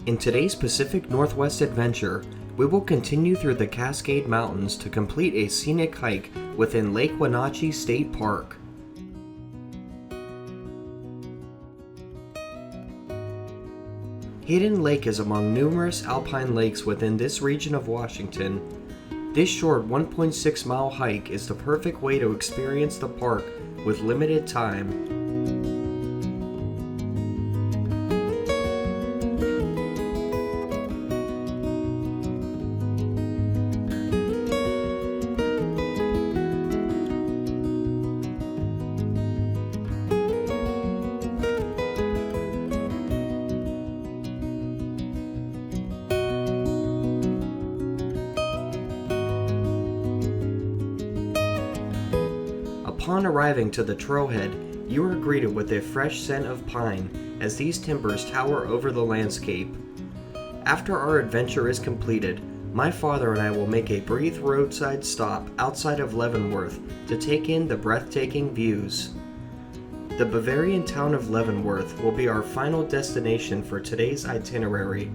In today's Pacific Northwest adventure, we will continue through the Cascade Mountains to complete a scenic hike within Lake Wenatchee State Park. Hidden Lake is among numerous alpine lakes within this region of Washington. This short 1.6-mile hike is the perfect way to experience the park with limited time. Upon arriving to the trailhead, you are greeted with a fresh scent of pine as these timbers tower over the landscape. After our adventure is completed, my father and I will make a brief roadside stop outside of Leavenworth to take in the breathtaking views. The Bavarian town of Leavenworth will be our final destination for today's itinerary.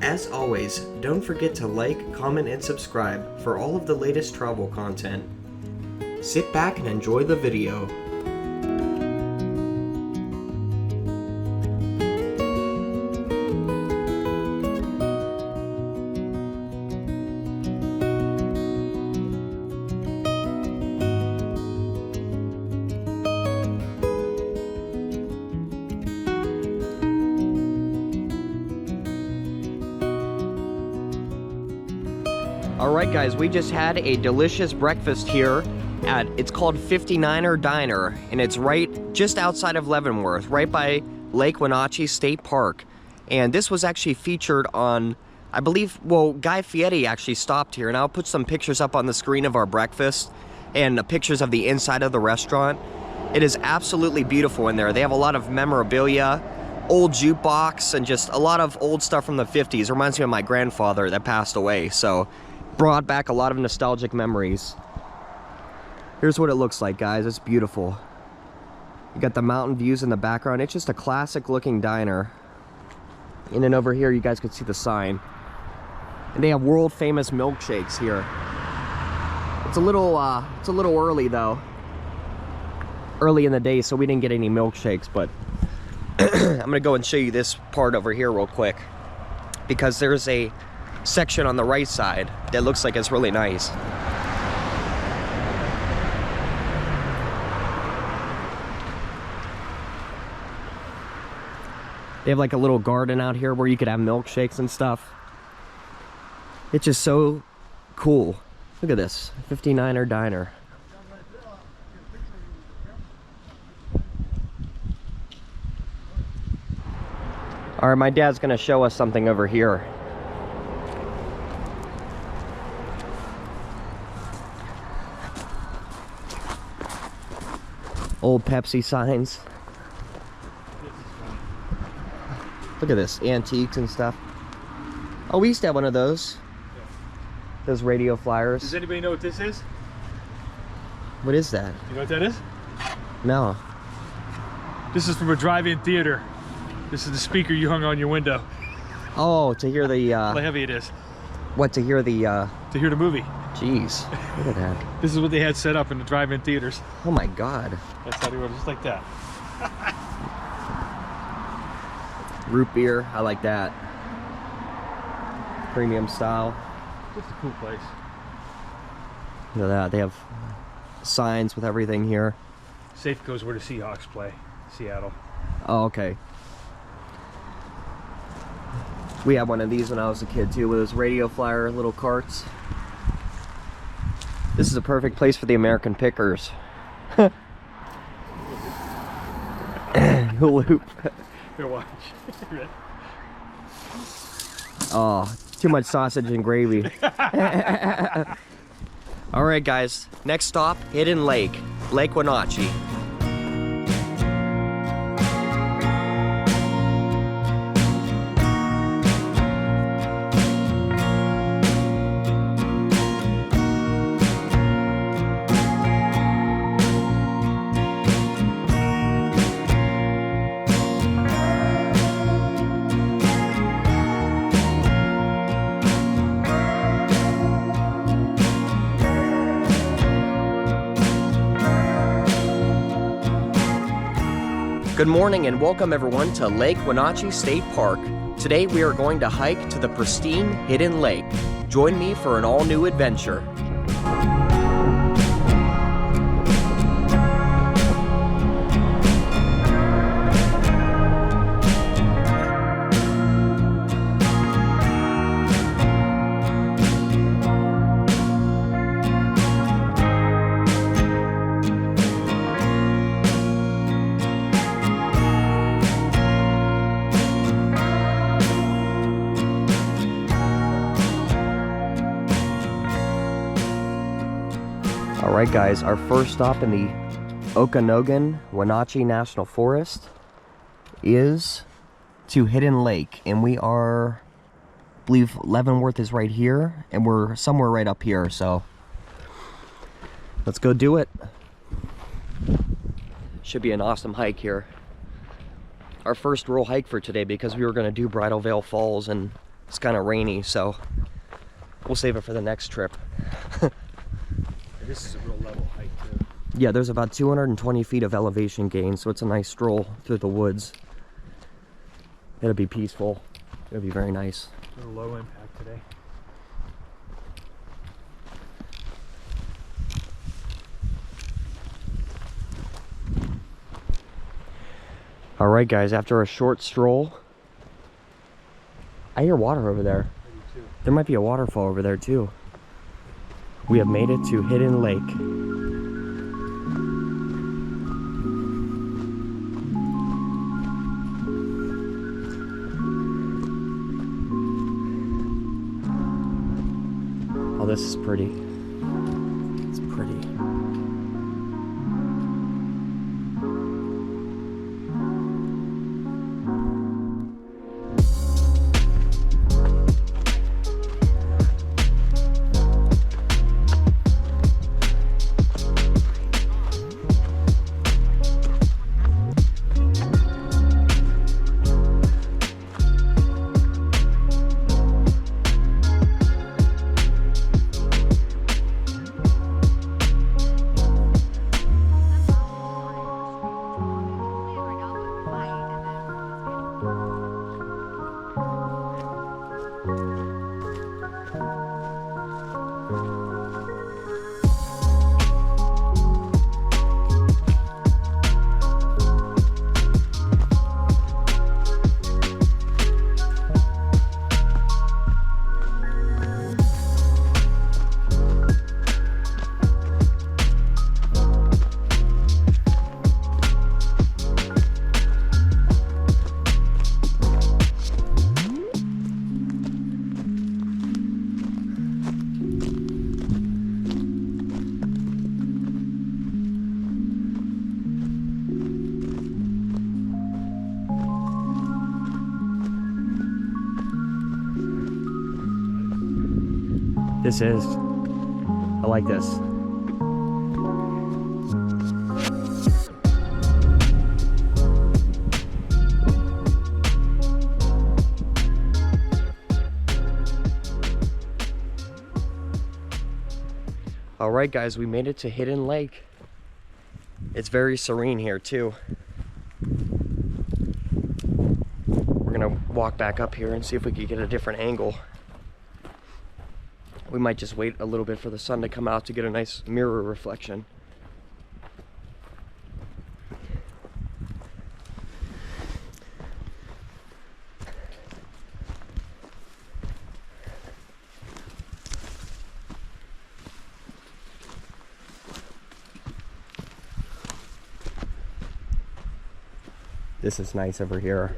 As always, don't forget to like, comment, and subscribe for all of the latest travel content. Sit back and enjoy the video. Alright guys, we just had a delicious breakfast here at, it's called 59er Diner, and it's right just outside of Leavenworth, right by Lake Wenatchee State Park. And this was actually featured on, I believe, well, Guy Fieri actually stopped here, and I'll put some pictures up on the screen of our breakfast and pictures of the inside of the restaurant. It is absolutely beautiful in there. They have a lot of memorabilia, old jukebox, and just a lot of old stuff from the 50s. Reminds me of my grandfather that passed away, so brought back a lot of nostalgic memories. Here's what it looks like, guys. It's beautiful. You got the mountain views in the background. It's just a classic looking diner. And then over here you guys can see the sign. And they have world famous milkshakes here. It's a little early though. Early in the day, so we didn't get any milkshakes, but I'm gonna go and show you this part over here real quick, because there's a section on the right side that looks like it's really nice. They have like a little garden out here where you could have milkshakes and stuff. It's just so cool. Look at this, 59er Diner. All right, my dad's gonna show us something over here. Old Pepsi signs. Look at this, antiques and stuff. Oh, we used to have one of those. Those radio flyers. Does anybody know what this is? What is that? You know what that is? No. This is from a drive-in theater. This is the speaker you hung on your window. Oh, to hear the How heavy it is. what, to hear the To hear the movie. Jeez, look at that. This is what they had set up in the drive-in theaters. Oh my god. That's how they were, just like that. Root beer, I like that. Premium style. Just a cool place. Look at that, they have signs with everything here. Safeco's where the Seahawks play, Seattle. Oh, okay. We had one of these when I was a kid too, with those radio flyer little carts. This is a perfect place for the American Pickers. Hula hoop. Here, watch. Oh, too much sausage and gravy. All right, guys. Next stop, Hidden Lake, Lake Wenatchee. Good morning and welcome everyone to Lake Wenatchee State Park. Today we are going to hike to the pristine hidden lake. Join me for an all-new adventure. Alright guys, our first stop in the Okanogan Wenatchee National Forest is to Hidden Lake, and we are, I believe Leavenworth is right here, and we're somewhere right up here, so let's go do it. Should be an awesome hike here. Our first real hike for today, because we were going to do Bridal Veil Falls and it's kind of rainy, so we'll save it for the next trip. This is a real level hike too. Yeah, there's about 220 feet of elevation gain, so it's a nice stroll through the woods. It'll be peaceful. It'll be very nice. A little low impact today. Alright guys, after a short stroll, I hear water over there. I do too. There might be a waterfall over there too. We have made it to Hidden Lake. Oh, this is pretty. It's pretty. This is. I like this. All right, guys, we made it to Hidden Lake. It's very serene here too. We're gonna walk back up here and see if we can get a different angle. We might just wait a little bit for the sun to come out to get a nice mirror reflection. This is nice over here.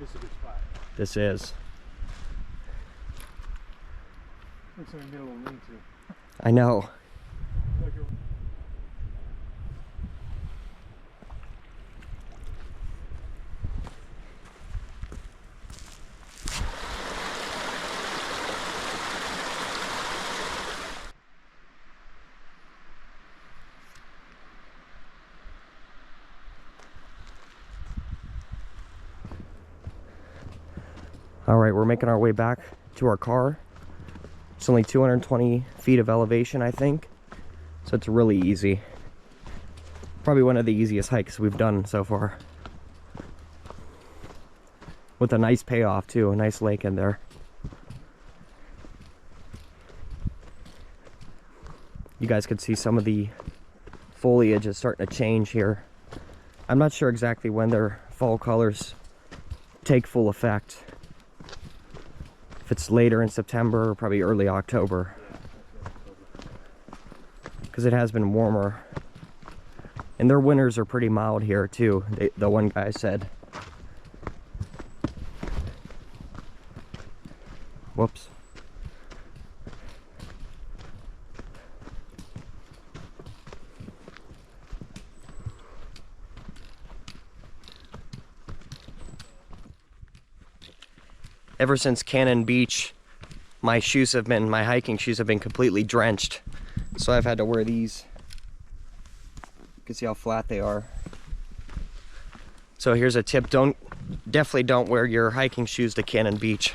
This is a good spot. This is. Looks like we get a little lean to. I know. All right, we're making our way back to our car. It's only 220 feet of elevation, I think. So it's really easy. Probably one of the easiest hikes we've done so far. With a nice payoff too, a nice lake in there. You guys could see some of the foliage is starting to change here. I'm not sure exactly when their fall colors take full effect. If it's later in September or probably early October. Because it has been warmer. And their winters are pretty mild here too, the one guy said. Whoops. Ever since Cannon Beach, my hiking shoes have been completely drenched. So I've had to wear these. You can see how flat they are. So here's a tip, definitely don't wear your hiking shoes to Cannon Beach.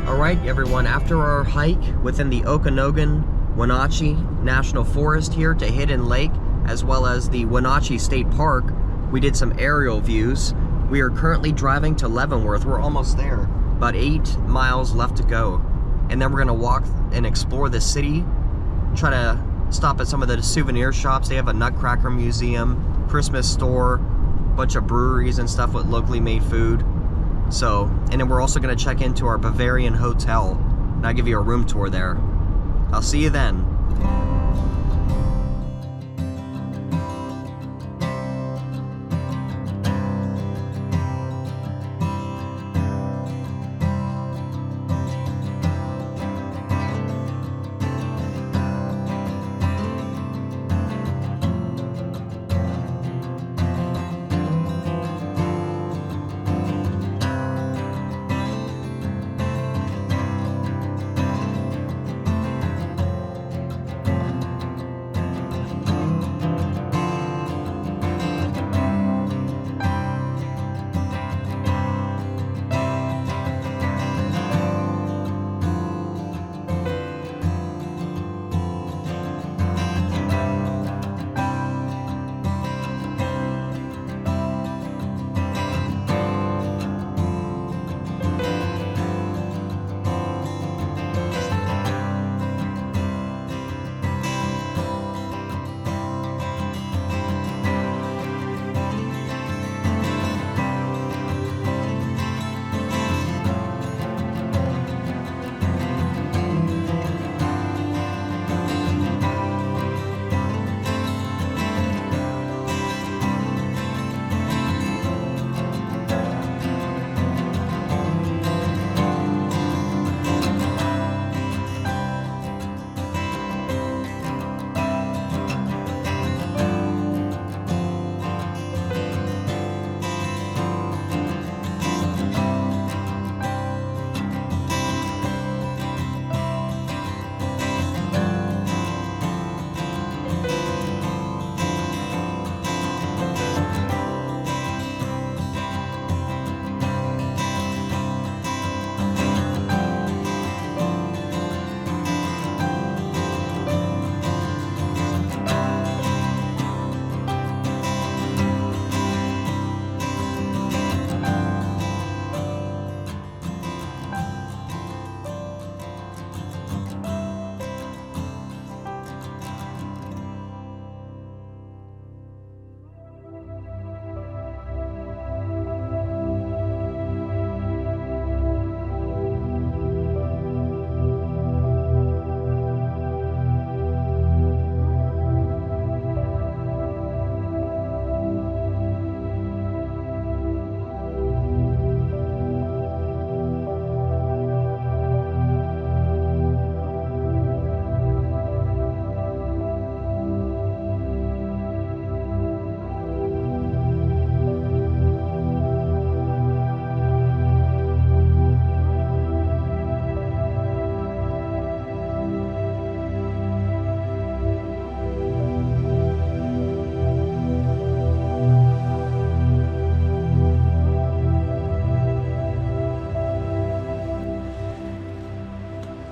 Alright everyone, after our hike within the Okanogan-Wenatchee National Forest here to Hidden Lake, as well as the Wenatchee State Park, we did some aerial views. We are currently driving to Leavenworth. We're almost there. About 8 miles left to go. And then we're gonna walk and explore the city, try to stop at some of the souvenir shops. They have a Nutcracker Museum, Christmas store, bunch of breweries and stuff with locally made food. So, and then we're also gonna check into our Bavarian hotel, and I'll give you a room tour there. I'll see you then.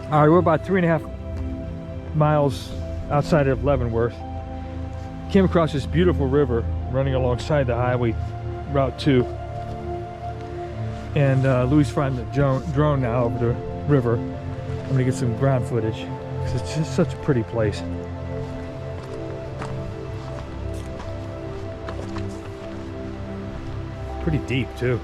All right, we're about 3.5 miles outside of Leavenworth. Came across this beautiful river running alongside the highway, Route 2. And Louis flying the drone now over the river. I'm gonna get some ground footage because it's just such a pretty place. Pretty deep too.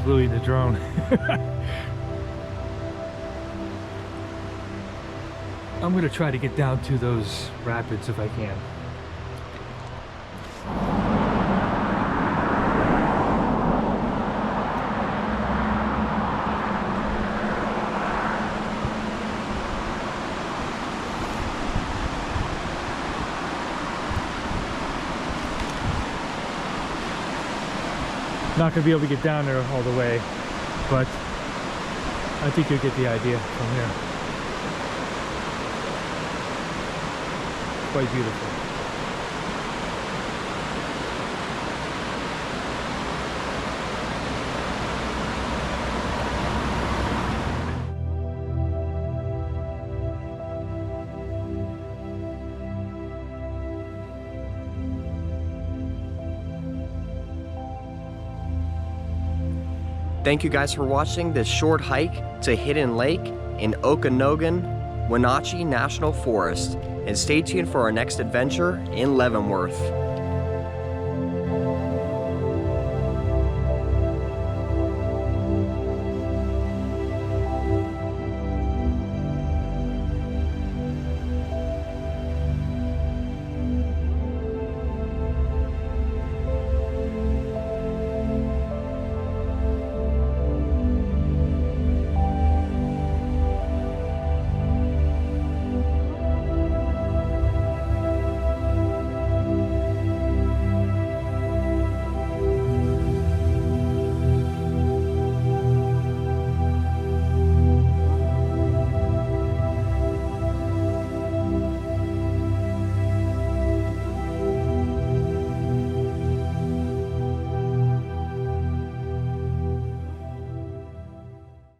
Louis the drone. I'm gonna try to get down to those rapids if I can. Not gonna be able to get down there all the way, but I think you'll get the idea from here. Quite beautiful. Thank you guys for watching this short hike to Hidden Lake in Okanogan, Wenatchee National Forest, and stay tuned for our next adventure in Leavenworth.